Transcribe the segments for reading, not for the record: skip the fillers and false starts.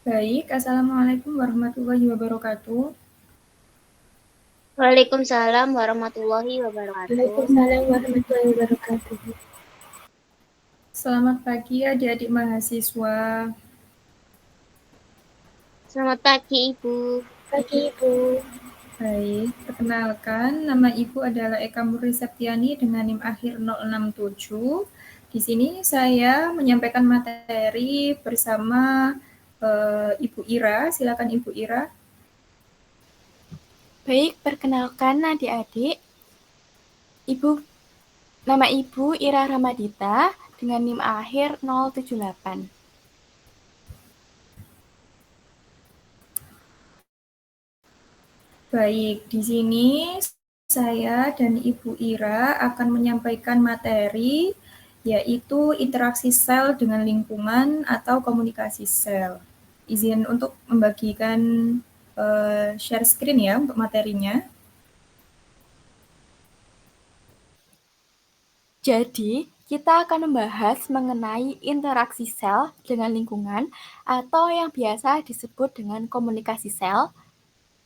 Baik, Assalamualaikum warahmatullahi wabarakatuh. Waalaikumsalam warahmatullahi wabarakatuh. Waalaikumsalam warahmatullahi wabarakatuh. Selamat pagi adik-adik mahasiswa. Selamat pagi, Ibu. Pagi Ibu. Baik, perkenalkan nama Ibu adalah Eka Murni Septiani dengan NIM akhir 067. Di sini saya menyampaikan materi bersama Ibu Ira. Silakan Ibu Ira. Baik, perkenalkan adik-adik. Nama Ibu Ira Ramadita dengan NIM akhir 078. Baik, di sini saya dan Ibu Ira akan menyampaikan materi yaitu interaksi sel dengan lingkungan atau komunikasi sel. Izin untuk membagikan share screen ya untuk materinya. Jadi, kita akan membahas mengenai interaksi sel dengan lingkungan atau yang biasa disebut dengan komunikasi sel.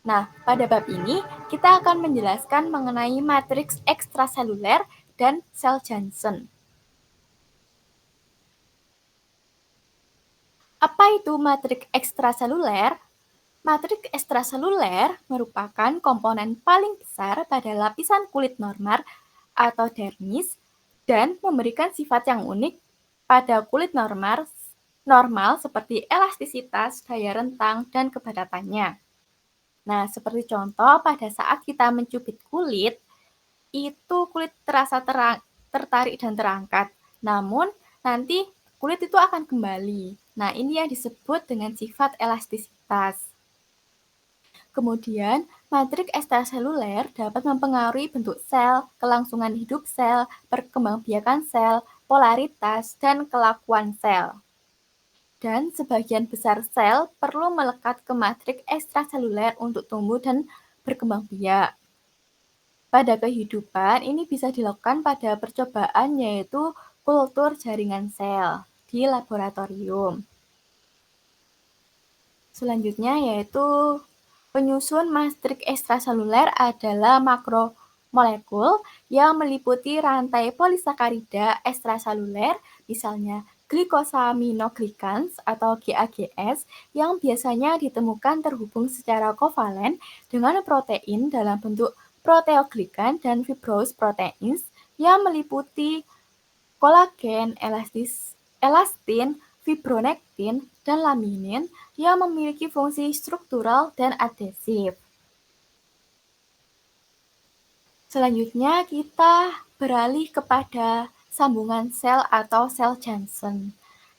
Nah, pada bab ini kita akan menjelaskan mengenai matriks ekstraseluler dan sel Johnson. Apa itu matriks ekstraseluler? Matriks ekstraseluler merupakan komponen paling besar pada lapisan kulit normal atau dermis dan memberikan sifat yang unik pada kulit normal seperti elastisitas, daya rentang, dan kepadatannya. Nah, seperti contoh pada saat kita mencubit kulit, itu kulit terasa tertarik dan terangkat. Namun, nanti kulit itu akan kembali. Nah, ini yang disebut dengan sifat elastisitas. Kemudian, matriks ekstraseluler dapat mempengaruhi bentuk sel, kelangsungan hidup sel, perkembangbiakan sel, polaritas, dan kelakuan sel. Dan sebagian besar sel perlu melekat ke matriks ekstraseluler untuk tumbuh dan berkembang biak. Pada kehidupan, ini bisa dilakukan pada percobaan yaitu kultur jaringan sel di laboratorium. Selanjutnya yaitu penyusun matriks ekstraseluler adalah makromolekul yang meliputi rantai polisakarida ekstraseluler, misalnya glikosaminoglycans atau GAGs, yang biasanya ditemukan terhubung secara kovalen dengan protein dalam bentuk proteoglikan dan fibrous proteins yang meliputi kolagen, elastin, fibronektin, dan laminin yang memiliki fungsi struktural dan adhesif. Selanjutnya kita beralih kepada sambungan sel atau sel Johnson.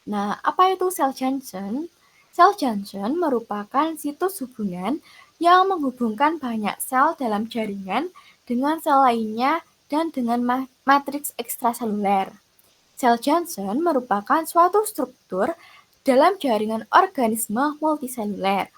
Nah, apa itu sel Johnson? Sel Johnson merupakan situs hubungan yang menghubungkan banyak sel dalam jaringan dengan sel lainnya dan dengan matriks ekstraseluler. Sel Johnson merupakan suatu struktur dalam jaringan organisme multiseluler.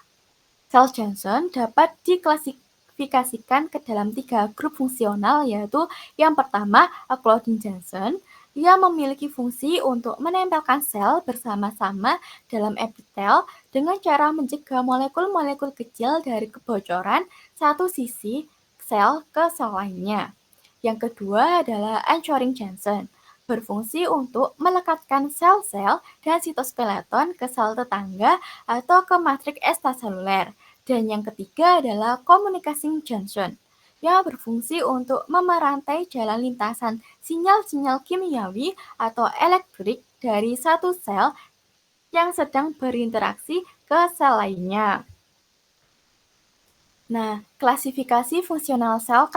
Sel Johnson dapat diklasifikasikan ke dalam 3 grup fungsional, yaitu yang pertama, Claudine Johnson, yang memiliki fungsi untuk menempelkan sel bersama-sama dalam epitel dengan cara mencegah molekul-molekul kecil dari kebocoran satu sisi sel ke sel lainnya. Yang kedua adalah anchoring Johnson, berfungsi untuk melekatkan sel-sel dan sitoskeleton ke sel tetangga atau ke matriks ekstraseluler. Dan yang ketiga adalah communication Johnson, yang berfungsi untuk memerantai jalan lintasan sinyal-sinyal kimiawi atau elektrik dari satu sel yang sedang berinteraksi ke sel lainnya. Nah, klasifikasi fungsional sel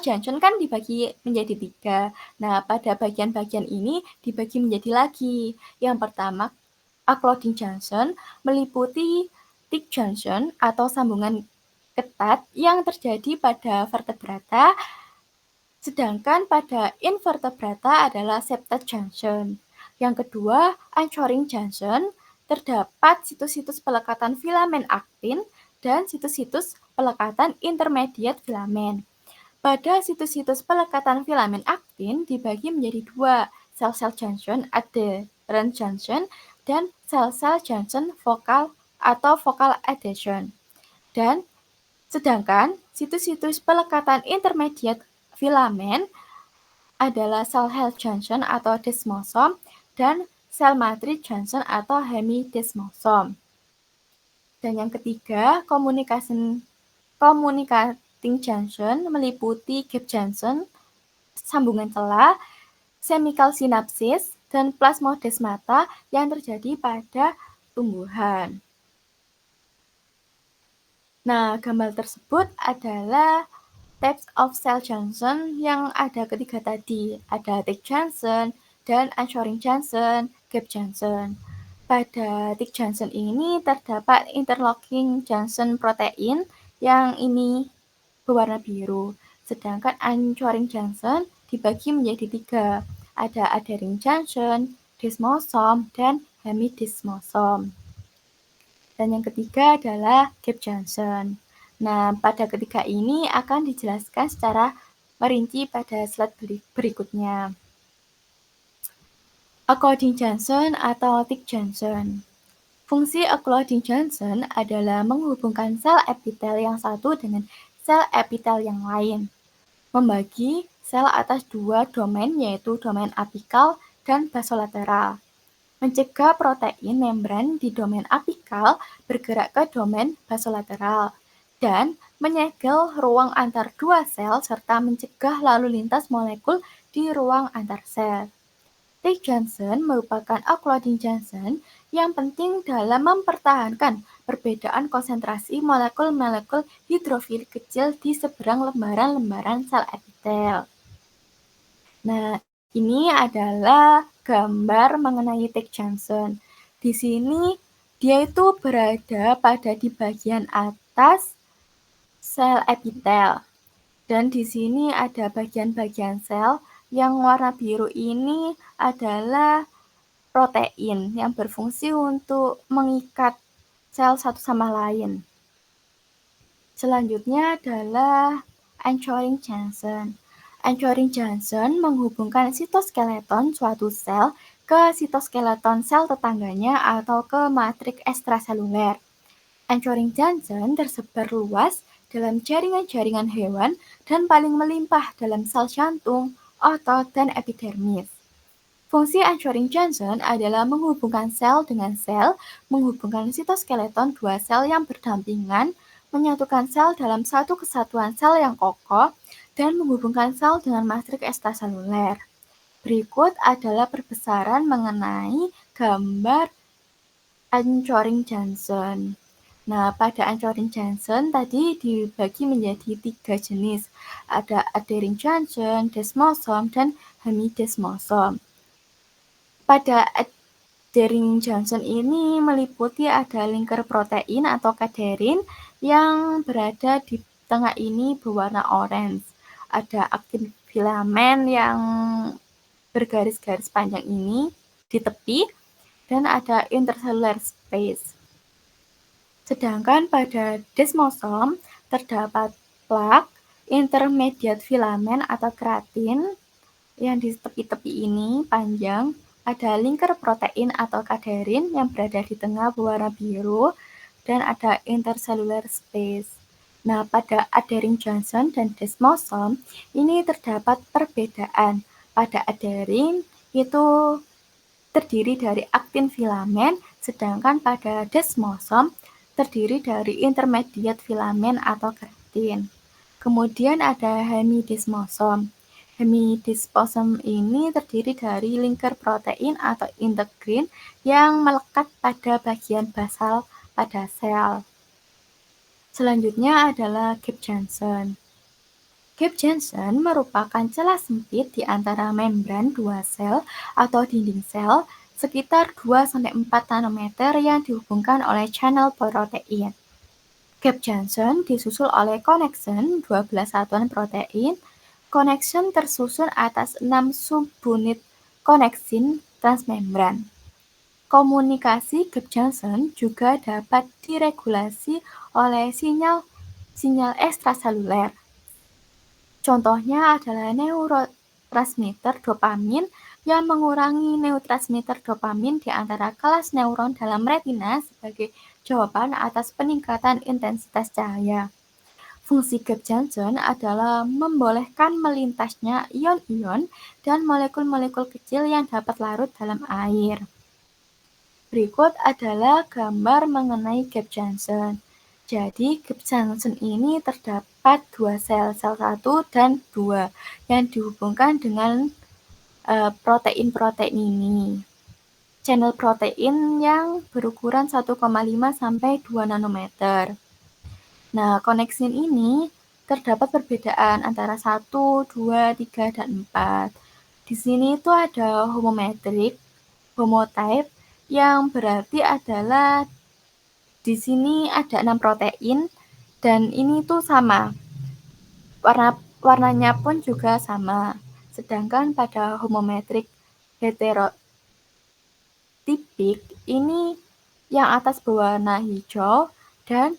Johnson kan dibagi menjadi 3. Nah, pada bagian-bagian ini dibagi menjadi lagi. Yang pertama, Claudine Johnson meliputi thick Johnson atau sambungan ketat yang terjadi pada vertebrata, sedangkan pada invertebrata adalah septate Johnson. Yang kedua, anchoring Johnson, terdapat situs-situs pelekatan filamen aktin dan situs-situs pelekatan intermediate filamen. Pada situs-situs pelekatan filamen aktin dibagi menjadi 2, sel-sel Johnson adherent Johnson dan sel-sel Johnson focal atau focal adhesion. Dan sedangkan situs-situs pelekatan intermediate filamen adalah cell head junction atau desmosom dan cell matrix junction atau hemidesmosom. Dan yang ketiga, communicating junction meliputi gap junction, sambungan celah, chemical synapses, dan plasmodesmata yang terjadi pada tumbuhan. Nah, gambar tersebut adalah types of cell junction yang ada ketiga tadi. Ada thick junction dan anchoring junction, gap junction. Pada thick junction ini terdapat interlocking junction protein yang ini berwarna biru. Sedangkan anchoring junction dibagi menjadi 3. Ada adhering junction, desmosom, dan hemidesmosom. Dan yang ketiga adalah gap junction. Nah, pada ketiga ini akan dijelaskan secara merinci pada slide berikutnya. Occluding junction atau thick junction. Fungsi occluding junction adalah menghubungkan sel epitel yang satu dengan sel epitel yang lain, membagi sel atas 2 domain yaitu domain apikal dan basolateral, mencegah protein membran di domain apikal bergerak ke domain basolateral, dan menyegel ruang antar 2 sel serta mencegah lalu lintas molekul di ruang antar sel. Thick junction merupakan occluding junction yang penting dalam mempertahankan perbedaan konsentrasi molekul-molekul hidrofilik kecil di seberang lembaran-lembaran sel epitel. Nah, ini adalah gambar mengenai thick junction. Di sini dia itu berada pada di bagian atas sel epitel. Dan di sini ada bagian-bagian sel yang warna biru ini adalah protein yang berfungsi untuk mengikat sel satu sama lain. Selanjutnya adalah anchoring junction. Anchoring junction menghubungkan sitoskeleton suatu sel ke sitoskeleton sel tetangganya atau ke matriks ekstraseluler. Anchoring junction tersebar luas dalam jaringan-jaringan hewan dan paling melimpah dalam sel jantung, otot, dan epidermis. Fungsi anchoring junction adalah menghubungkan sel dengan sel, menghubungkan sitoskeleton 2 sel yang berdampingan, menyatukan sel dalam satu kesatuan sel yang kokoh, dan menghubungkan sel dengan matriks ekstraseluler. Berikut adalah perbesaran mengenai gambar anchoring junction. Nah, pada anchoring junction tadi dibagi menjadi 3 jenis. Ada adhering junction, desmosom, dan hemidesmosom. Pada adhering junction ini meliputi ada linker protein atau cadherin yang berada di tengah ini berwarna orange. Ada aktin filamen yang bergaris-garis panjang ini di tepi, dan ada intercellular space. Sedangkan pada desmosom terdapat plak, intermediate filamen atau keratin yang di tepi-tepi ini panjang, ada linker protein atau cadherin yang berada di tengah berwarna biru, dan ada intercellular space. Nah, pada adhering junction dan desmosom ini terdapat perbedaan. Pada adhering itu terdiri dari aktin filamen, sedangkan pada desmosom terdiri dari intermediate filamen atau keratin. Kemudian ada hemidesmosom. Hemidesmosom ini terdiri dari linker protein atau integrin yang melekat pada bagian basal pada sel. Selanjutnya adalah gap junction. Gap junction merupakan celah sempit di antara membran 2 sel atau dinding sel sekitar 2-4 nanometer yang dihubungkan oleh channel protein. Gap junction disusul oleh connection 12 satuan protein. Connection tersusun atas 6 subunit koneksin transmembran. Komunikasi gap junction juga dapat diregulasi oleh sinyal ekstraseluler. Contohnya adalah neurotransmitter dopamin yang mengurangi neurotransmitter dopamin di antara kelas neuron dalam retina sebagai jawaban atas peningkatan intensitas cahaya. Fungsi gap junction adalah membolehkan melintasnya ion-ion dan molekul-molekul kecil yang dapat larut dalam air. Berikut adalah gambar mengenai gap junction. Jadi, gap junction ini terdapat dua sel 1 dan 2, yang dihubungkan dengan protein-protein ini. Channel protein yang berukuran 1,5 sampai 2 nanometer. Nah, koneksi ini terdapat perbedaan antara 1, 2, 3, dan 4. Di sini itu ada homotype, yang berarti adalah di sini ada 6 protein, dan ini tuh sama. Warnanya pun juga sama. Sedangkan pada homometrik heterotipik, ini yang atas berwarna hijau dan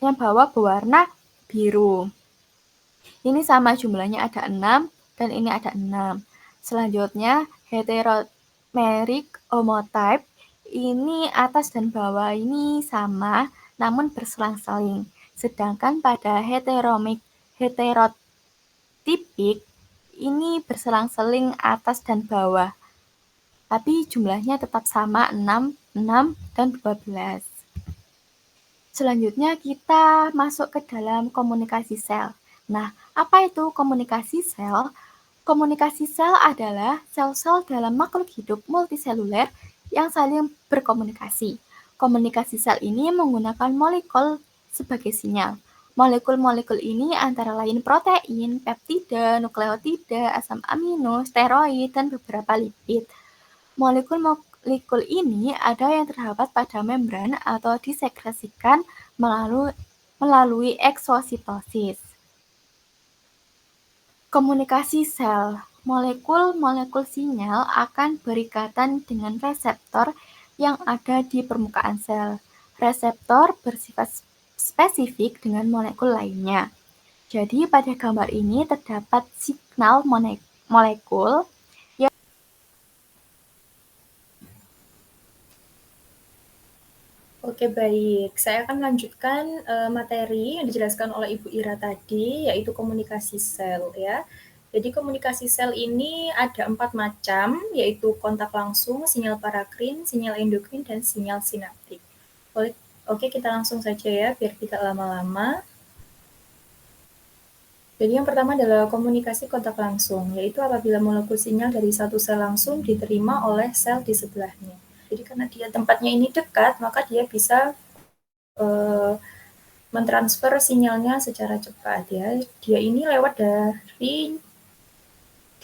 yang bawah berwarna biru. Ini sama jumlahnya ada 6 dan ini ada 6. Selanjutnya heteromeric homotype, ini atas dan bawah ini sama namun berselang-seling. Sedangkan pada heterotipik ini berselang-seling atas dan bawah. Tapi jumlahnya tetap sama 6, 6, dan 12. Selanjutnya kita masuk ke dalam komunikasi sel. Nah, apa itu komunikasi sel? Komunikasi sel adalah sel-sel dalam makhluk hidup multiseluler yang saling berkomunikasi. Komunikasi sel ini menggunakan molekul sebagai sinyal. Molekul-molekul ini antara lain protein, peptida, nukleotida, asam amino, steroid, dan beberapa lipid. Molekul-molekul ini ada yang terdapat pada membran atau disekresikan melalui eksositosis. Komunikasi sel. Molekul-molekul sinyal akan berikatan dengan reseptor yang ada di permukaan sel. Reseptor bersifat spesifik dengan molekul lainnya. Jadi pada gambar ini terdapat signal molekul. Oke, baik. Saya akan melanjutkan materi yang dijelaskan oleh Ibu Ira tadi, yaitu komunikasi sel ya. Jadi komunikasi sel ini ada 4 macam, yaitu kontak langsung, sinyal parakrin, sinyal endokrin, dan sinyal sinaptik. Oke, kita langsung saja ya, biar tidak lama-lama. Jadi yang pertama adalah komunikasi kontak langsung, yaitu apabila molekul sinyal dari satu sel langsung diterima oleh sel di sebelahnya. Jadi karena dia tempatnya ini dekat, maka dia bisa mentransfer sinyalnya secara cepat ya. Dia ini lewat dari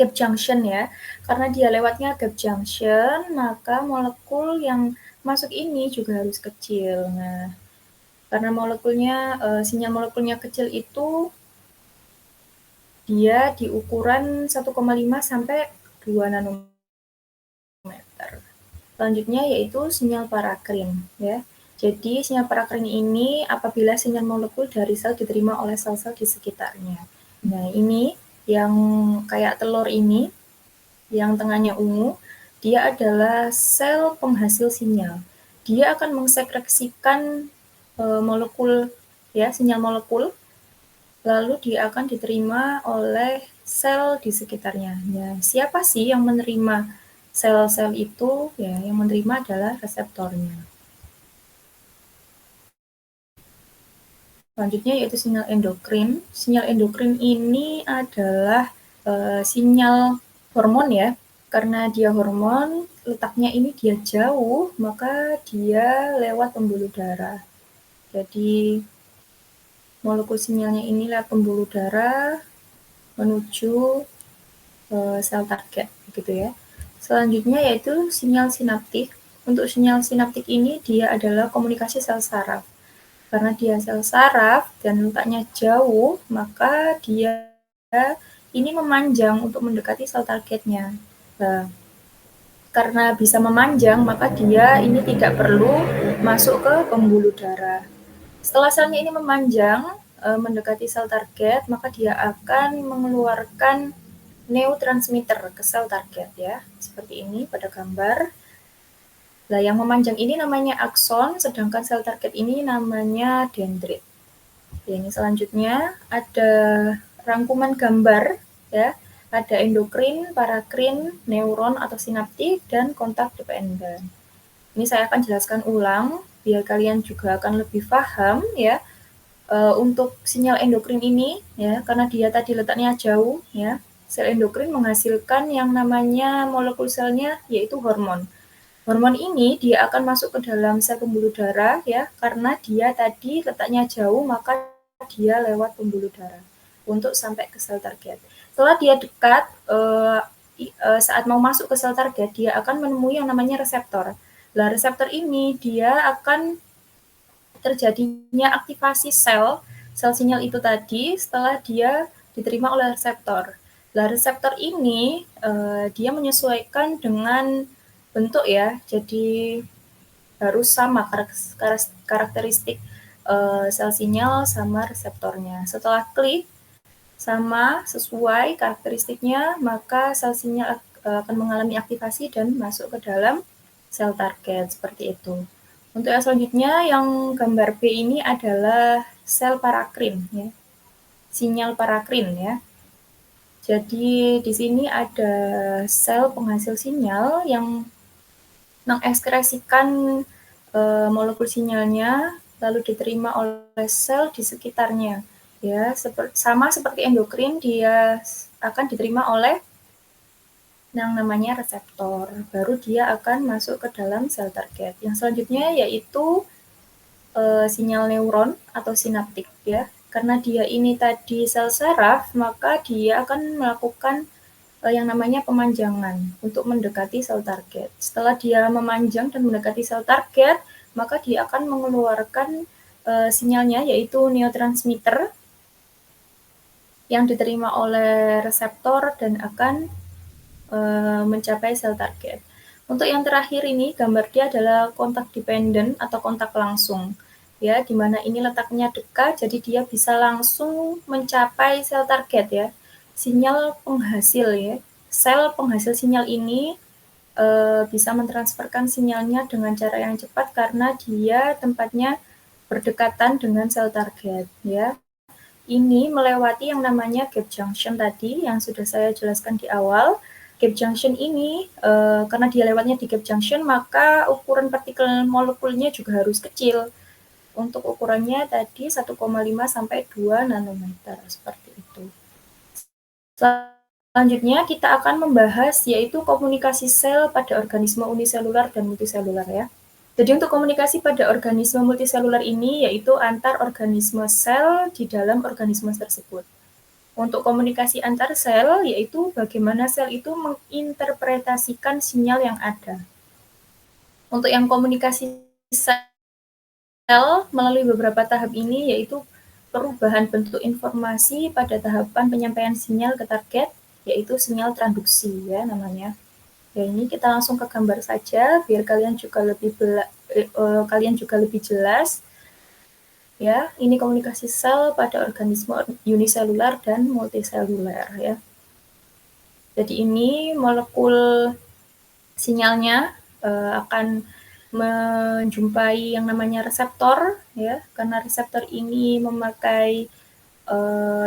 gap junction ya. Karena dia lewatnya gap junction, maka molekul yang masuk ini juga harus kecil. Nah, karena sinyal molekulnya kecil itu dia di ukuran 1,5 sampai 2 nanometer. Selanjutnya yaitu sinyal parakrin ya. Jadi sinyal parakrin ini apabila sinyal molekul dari sel diterima oleh sel-sel di sekitarnya. Nah, ini yang kayak telur ini, yang tengahnya ungu, dia adalah sel penghasil sinyal. Dia akan mengsekreksikan molekul ya, sinyal molekul, lalu dia akan diterima oleh sel di sekitarnya. Nah, siapa sih yang menerima sel-sel itu? Ya, yang menerima adalah reseptornya. Selanjutnya yaitu sinyal endokrin. Sinyal endokrin ini adalah sinyal hormon ya. Karena dia hormon, letaknya ini dia jauh, maka dia lewat pembuluh darah. Jadi molekul sinyalnya ini lewat pembuluh darah menuju sel target, begitu ya. Selanjutnya yaitu sinyal sinaptik. Untuk sinyal sinaptik ini dia adalah komunikasi sel saraf. Karena dia sel saraf dan letaknya jauh, maka dia ini memanjang untuk mendekati sel targetnya. Nah, karena bisa memanjang, maka dia ini tidak perlu masuk ke pembuluh darah. Setelah selnya ini memanjang, mendekati sel target, maka dia akan mengeluarkan neurotransmitter ke sel target ya, seperti ini pada gambar. Nah, yang memanjang ini namanya akson, sedangkan sel target ini namanya dendrit. Ya, ini selanjutnya ada rangkuman gambar ya, ada endokrin, parakrin, neuron atau sinaptik, dan kontak dependen. Ini saya akan jelaskan ulang biar kalian juga akan lebih paham ya. Untuk sinyal endokrin ini ya, karena dia tadi letaknya jauh ya, sel endokrin menghasilkan yang namanya molekul selnya yaitu hormon. Hormon ini dia akan masuk ke dalam sel pembuluh darah ya, karena dia tadi letaknya jauh maka dia lewat pembuluh darah untuk sampai ke sel target. Setelah dia dekat, saat mau masuk ke sel target, dia akan menemui yang namanya reseptor. Nah, reseptor ini dia akan terjadinya aktivasi sel sinyal itu tadi setelah dia diterima oleh reseptor. Nah, reseptor ini dia menyesuaikan dengan bentuk ya, jadi harus sama karakteristik sel sinyal sama reseptornya. Setelah klik sama sesuai karakteristiknya, maka sel sinyal akan mengalami aktivasi dan masuk ke dalam sel target seperti itu. Untuk yang selanjutnya, yang gambar B ini adalah sel parakrin ya, sinyal parakrin ya. Jadi di sini ada sel penghasil sinyal yang mengekskresikan molekul sinyalnya lalu diterima oleh sel di sekitarnya. Ya, sama seperti endokrin, dia akan diterima oleh yang namanya reseptor. Baru dia akan masuk ke dalam sel target. Yang selanjutnya yaitu sinyal neuron atau sinaptik ya. Karena dia ini tadi sel saraf, maka dia akan melakukan yang namanya pemanjangan untuk mendekati sel target. Setelah dia memanjang dan mendekati sel target, maka dia akan mengeluarkan sinyalnya yaitu neurotransmitter yang diterima oleh reseptor dan akan mencapai sel target. Untuk yang terakhir ini gambar dia adalah kontak dependent atau kontak langsung. Ya, di mana ini letaknya dekat, jadi dia bisa langsung mencapai sel target ya. Sinyal penghasil ya, sel penghasil sinyal ini bisa mentransferkan sinyalnya dengan cara yang cepat karena dia tempatnya berdekatan dengan sel target ya. Ini melewati yang namanya gap junction tadi yang sudah saya jelaskan di awal. Gap junction ini karena dia lewatnya di gap junction, maka ukuran partikel molekulnya juga harus kecil. Untuk ukurannya tadi 1,5 sampai 2 nanometer seperti itu. Selanjutnya kita akan membahas yaitu komunikasi sel pada organisme uniselular dan multiselular ya. Jadi untuk komunikasi pada organisme multiselular ini yaitu antar organisme sel di dalam organisme tersebut. Untuk komunikasi antar sel yaitu bagaimana sel itu menginterpretasikan sinyal yang ada. Untuk yang komunikasi sel melalui beberapa tahap ini yaitu perubahan bentuk informasi pada tahapan penyampaian sinyal ke target, yaitu sinyal transduksi ya namanya. Ya, ini kita langsung ke gambar saja biar kalian juga lebih jelas. Ya, ini komunikasi sel pada organisme uniselular dan multiselular ya. Jadi ini molekul sinyalnya akan menjumpai yang namanya reseptor ya, karena reseptor ini memakai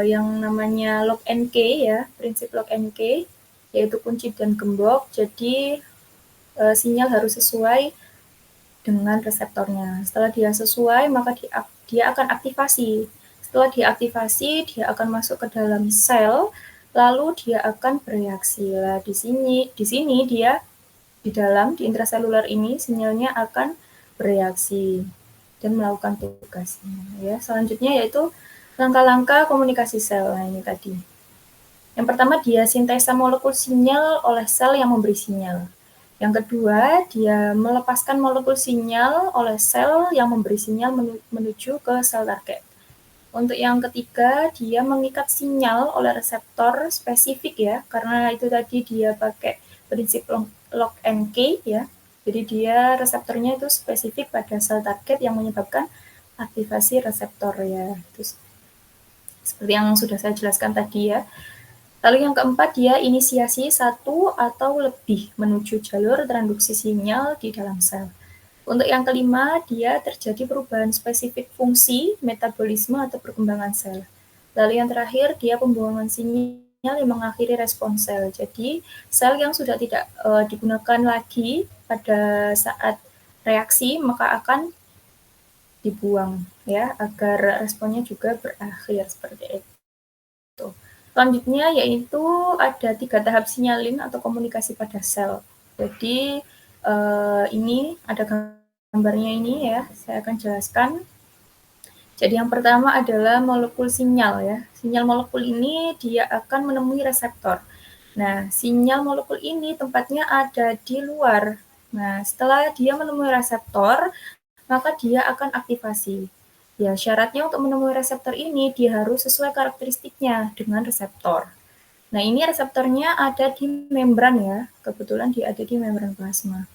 yang namanya lock and key ya, prinsip lock and key yaitu kunci dan gembok. Jadi sinyal harus sesuai dengan reseptornya. Setelah dia sesuai, maka dia akan aktivasi. Setelah diaktifasi, dia akan masuk ke dalam sel, lalu dia akan bereaksi. Lah di sini dia di intraselular ini sinyalnya akan bereaksi dan melakukan tugasnya ya. Selanjutnya yaitu langkah-langkah komunikasi sel. Nah, ini tadi. Yang pertama dia sintesa molekul sinyal oleh sel yang memberi sinyal. Yang kedua, dia melepaskan molekul sinyal oleh sel yang memberi sinyal menuju ke sel target. Untuk yang ketiga, dia mengikat sinyal oleh reseptor spesifik ya, karena itu tadi dia pakai prinsip lock and key ya. Jadi dia reseptornya itu spesifik pada sel target yang menyebabkan aktivasi reseptor ya. Itu seperti yang sudah saya jelaskan tadi ya. Lalu yang keempat, dia inisiasi satu atau lebih menuju jalur transduksi sinyal di dalam sel. Untuk yang kelima, dia terjadi perubahan spesifik fungsi, metabolisme, atau perkembangan sel. Lalu yang terakhir, dia pembuangan sinyal yang mengakhiri respons sel. Jadi, sel yang sudah tidak digunakan lagi pada saat reaksi, maka akan dibuang ya, agar responnya juga berakhir seperti itu. Selanjutnya yaitu ada 3 tahap sinyalin atau komunikasi pada sel. Jadi ini ada gambarnya ini ya, saya akan jelaskan. Jadi yang pertama adalah molekul sinyal ya. Sinyal molekul ini dia akan menemui reseptor. Nah, sinyal molekul ini tempatnya ada di luar. Nah, setelah dia menemui reseptor, maka dia akan aktivasi. Ya, syaratnya untuk menemui reseptor ini dia harus sesuai karakteristiknya dengan reseptor. Nah, ini reseptornya ada di membran ya. Kebetulan dia ada di membran plasma.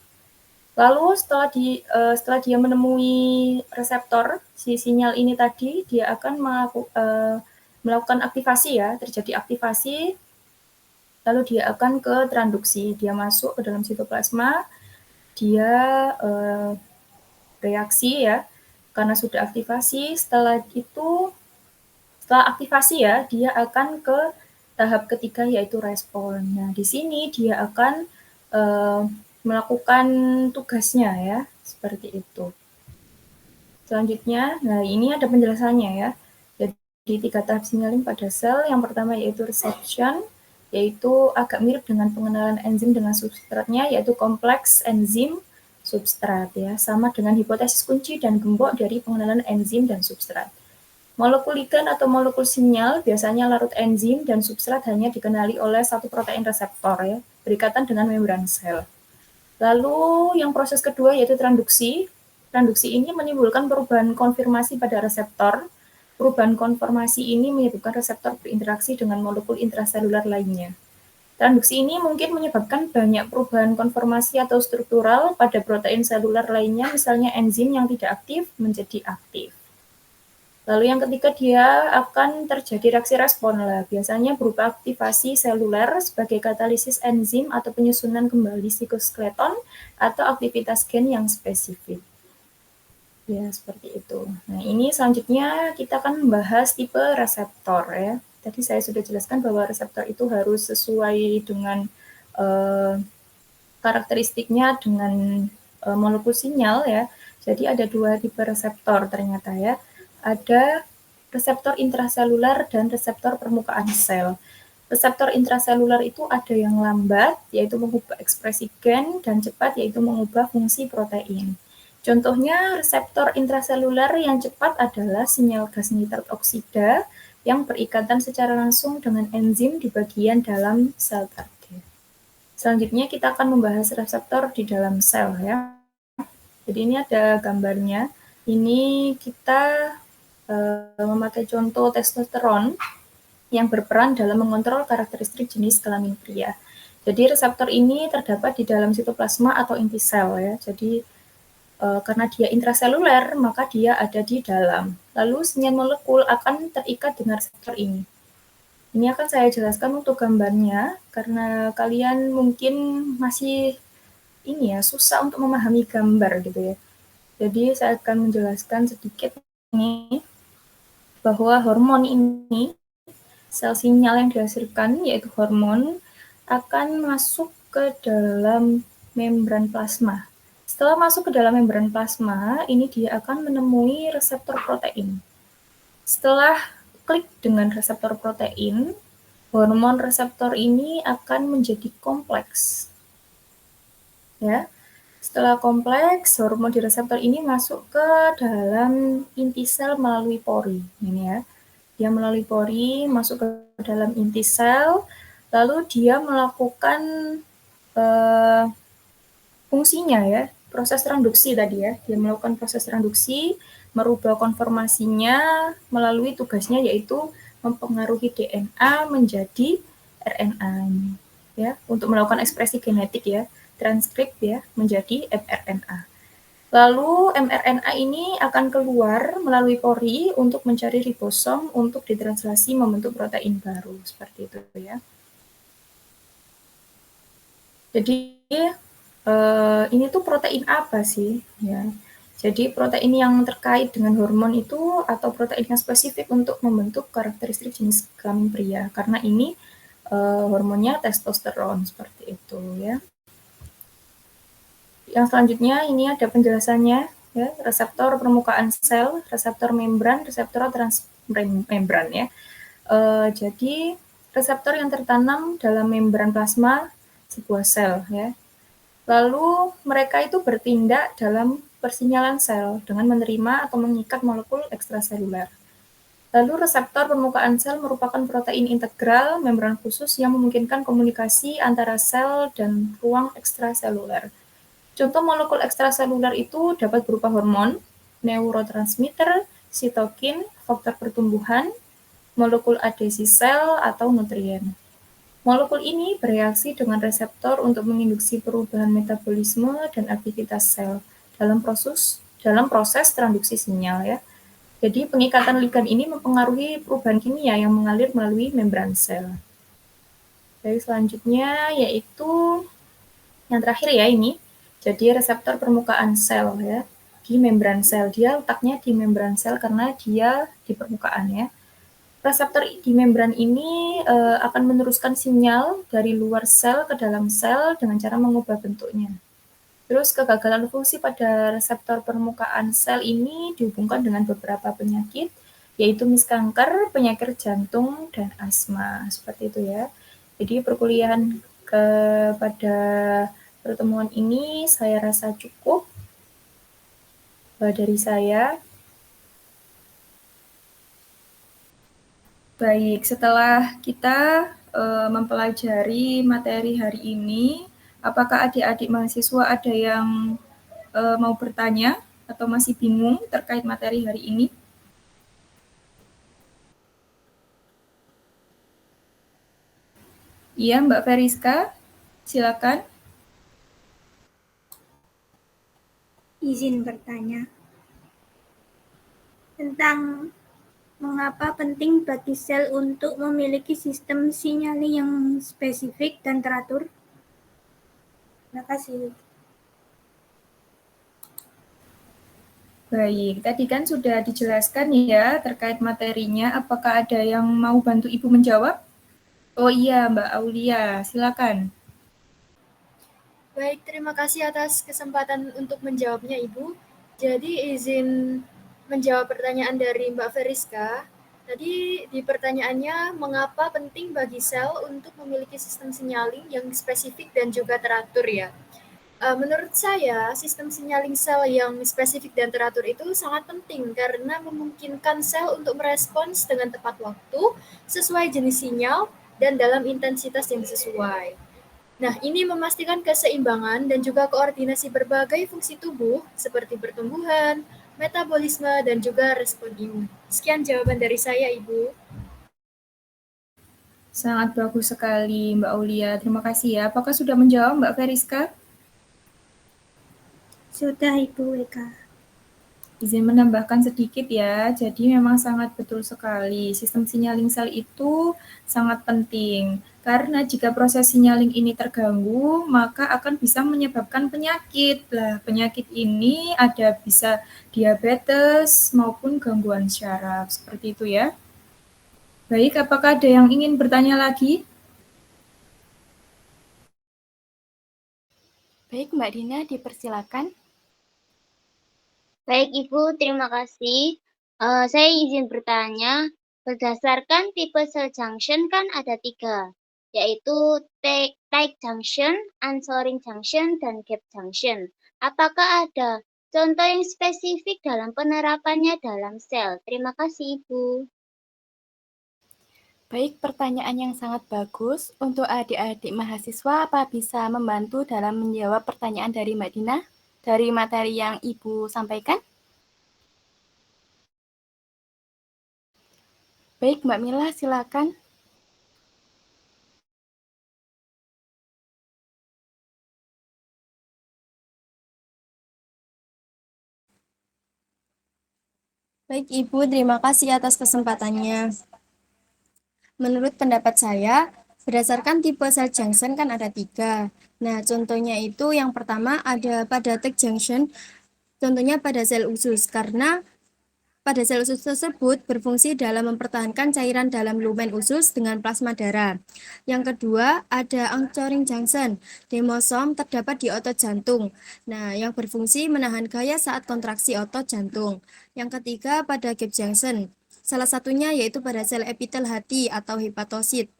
Lalu setelah dia menemui reseptor si sinyal ini tadi, dia akan melakukan aktivasi ya, terjadi aktivasi, lalu dia akan ke transduksi, dia masuk ke dalam sitoplasma, dia reaksi ya, karena sudah aktivasi. Setelah aktivasi ya, dia akan ke tahap ketiga yaitu respon. Nah, di sini dia akan melakukan tugasnya ya, seperti itu. Selanjutnya, nah ini ada penjelasannya ya. Jadi 3 tahap signaling pada sel. Yang pertama yaitu reception, yaitu agak mirip dengan pengenalan enzim dengan substratnya, yaitu kompleks enzim substrat ya, sama dengan hipotesis kunci dan gembok dari pengenalan enzim dan substrat. Molekul ligan atau molekul sinyal biasanya larut enzim dan substrat hanya dikenali oleh satu protein reseptor ya, berikatan dengan membran sel. Lalu yang proses kedua yaitu transduksi. Transduksi ini menimbulkan perubahan konfirmasi pada reseptor. Perubahan konformasi ini menyebabkan reseptor berinteraksi dengan molekul intraselular lainnya. Transduksi ini mungkin menyebabkan banyak perubahan konformasi atau struktural pada protein seluler lainnya, misalnya enzim yang tidak aktif menjadi aktif. Lalu yang ketiga, dia akan terjadi reaksi respon lah. Biasanya berupa aktivasi seluler sebagai katalisis enzim atau penyusunan kembali sitoskeleton atau aktivitas gen yang spesifik. Ya, seperti itu. Nah, ini selanjutnya kita akan membahas tipe reseptor ya. Tadi saya sudah jelaskan bahwa reseptor itu harus sesuai dengan karakteristiknya dengan molekul sinyal ya. Jadi ada 2 tipe reseptor ternyata ya. Ada reseptor intraselular dan reseptor permukaan sel. Reseptor intraselular itu ada yang lambat, yaitu mengubah ekspresi gen, dan cepat, yaitu mengubah fungsi protein. Contohnya reseptor intraselular yang cepat adalah sinyal gas nitrat oksida yang berikatan secara langsung dengan enzim di bagian dalam sel target. Selanjutnya kita akan membahas reseptor di dalam sel ya. Jadi ini ada gambarnya. Ini kita memakai contoh testosteron yang berperan dalam mengontrol karakteristik jenis kelamin pria. Jadi reseptor ini terdapat di dalam sitoplasma atau inti sel ya. Jadi karena dia intraseluler, maka dia ada di dalam. Lalu sinyal molekul akan terikat dengan reseptor ini. Ini akan saya jelaskan untuk gambarnya, karena kalian mungkin masih susah untuk memahami gambar gitu ya. Jadi saya akan menjelaskan sedikit nih, bahwa hormon ini, sel sinyal yang dihasilkan, yaitu hormon, akan masuk ke dalam membran plasma. Setelah masuk ke dalam membran plasma, ini dia akan menemui reseptor protein. Setelah klik dengan reseptor protein, hormon reseptor ini akan menjadi kompleks. Ya. Setelah kompleks, hormon di reseptor ini masuk ke dalam inti sel melalui pori. Ini ya. Dia melalui pori masuk ke dalam inti sel, lalu dia melakukan fungsinya ya, proses transduksi tadi ya. Dia melakukan proses transduksi, merubah konformasinya melalui tugasnya yaitu mempengaruhi DNA menjadi RNA ya, untuk melakukan ekspresi genetik ya, transkrip ya menjadi mRNA. Lalu mRNA ini akan keluar melalui pori untuk mencari ribosom untuk ditranslasi membentuk protein baru seperti itu ya. Jadi ini tuh protein apa sih? Ya. Jadi protein yang terkait dengan hormon itu atau protein yang spesifik untuk membentuk karakteristik jenis kelamin pria. Karena ini hormonnya testosteron seperti itu ya. Yang selanjutnya ini ada penjelasannya ya, reseptor permukaan sel, reseptor membran, reseptor transmembran ya. Jadi reseptor yang tertanam dalam membran plasma sebuah sel ya. Lalu mereka itu bertindak dalam persinyalan sel dengan menerima atau mengikat molekul ekstraseluler. Lalu reseptor permukaan sel merupakan protein integral membran khusus yang memungkinkan komunikasi antara sel dan ruang ekstraseluler. Contoh molekul ekstraseluler itu dapat berupa hormon, neurotransmitter, sitokin, faktor pertumbuhan, molekul adhesi sel, atau nutrien. Molekul ini bereaksi dengan reseptor untuk menginduksi perubahan metabolisme dan aktivitas sel dalam proses transduksi sinyal ya. Jadi pengikatan ligan ini mempengaruhi perubahan kimia yang mengalir melalui membran sel. Jadi selanjutnya yaitu yang terakhir ya ini. Jadi reseptor permukaan sel ya di membran sel. Dia letaknya di membran sel karena dia di permukaan ya. Reseptor di membran ini akan meneruskan sinyal dari luar sel ke dalam sel dengan cara mengubah bentuknya. Terus kegagalan fungsi pada reseptor permukaan sel ini dihubungkan dengan beberapa penyakit, yaitu miskanker, penyakit jantung, dan asma. Seperti itu ya. Jadi perkuliahan pada pertemuan ini saya rasa cukup dari saya. Baik, setelah kita mempelajari materi hari ini, apakah adik-adik mahasiswa ada yang mau bertanya atau masih bingung terkait materi hari ini? Iya, Mbak Feriska, silakan. Izin bertanya tentang mengapa penting bagi sel untuk memiliki sistem signaling yang spesifik dan teratur. Terima kasih. Baik, tadi kan sudah dijelaskan ya terkait materinya. Apakah ada yang mau bantu Ibu menjawab? Oh iya, Mbak Aulia, silakan. Baik, terima kasih atas kesempatan untuk menjawabnya, Ibu. Jadi izin menjawab pertanyaan dari Mbak Feriska. Tadi di pertanyaannya, mengapa penting bagi sel untuk memiliki sistem signaling yang spesifik dan juga teratur ya? Menurut saya, sistem signaling sel yang spesifik dan teratur itu sangat penting karena memungkinkan sel untuk merespons dengan tepat waktu, sesuai jenis sinyal, dan dalam intensitas yang sesuai. Nah, ini memastikan keseimbangan dan juga koordinasi berbagai fungsi tubuh seperti pertumbuhan, metabolisme, dan juga respon imun. Sekian jawaban dari saya, Ibu. Sangat bagus sekali, Mbak Aulia. Terima kasih ya. Apakah sudah menjawab, Mbak Feriska? Sudah, Ibu Eka. Izin menambahkan sedikit ya, jadi memang sangat betul sekali. Sistem signaling sel itu sangat penting, karena jika proses signaling ini terganggu, maka akan bisa menyebabkan penyakit. Lah, penyakit ini ada bisa diabetes maupun gangguan syaraf, seperti itu ya. Baik, apakah ada yang ingin bertanya lagi? Baik, Mbak Dina, dipersilakan. Baik, Ibu, terima kasih. Saya izin bertanya, berdasarkan tipe cell junction kan ada 3, yaitu tight junction, unsoring junction, dan gap junction. Apakah ada contoh yang spesifik dalam penerapannya dalam sel? Terima kasih, Ibu. Baik, pertanyaan yang sangat bagus. Untuk adik-adik mahasiswa, apa bisa membantu dalam menjawab pertanyaan dari Mbak Dina dari materi yang Ibu sampaikan? Baik, Mbak Mila, silakan. Baik, Ibu, terima kasih atas kesempatannya. Menurut pendapat saya, Berdasarkan tipe sel junction kan ada 3. Nah, contohnya itu yang pertama ada pada tight junction, contohnya pada sel usus, karena pada sel usus tersebut berfungsi dalam mempertahankan cairan dalam lumen usus dengan plasma darah. Yang kedua, ada anchoring junction. Demosom terdapat di otot jantung. Nah, yang berfungsi menahan gaya saat kontraksi otot jantung. Yang ketiga, pada gap junction. Salah satunya yaitu pada sel epitel hati atau hepatosit.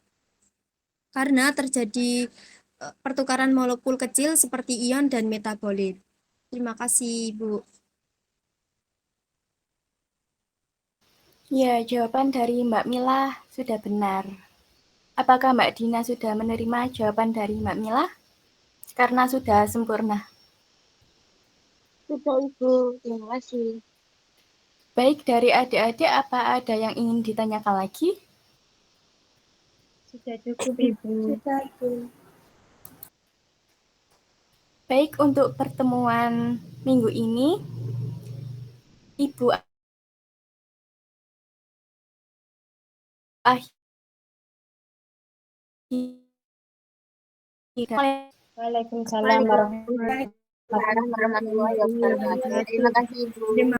Karena terjadi pertukaran molekul kecil seperti ion dan metabolit. Terima kasih, Bu. Ya, jawaban dari Mbak Mila sudah benar. Apakah Mbak Dina sudah menerima jawaban dari Mbak Mila? Karena sudah sempurna. Sudah, Ibu. Terima kasih. Baik, dari adik-adik apa ada yang ingin ditanyakan lagi? Sudah cukup, Ibu. Sudah, Ibu. Baik, untuk pertemuan minggu ini, Ibu Waalaikumsalam warahmatullahi Waalaikumsalam warahmatullahi wabarakatuh. Terima kasih, Ibu.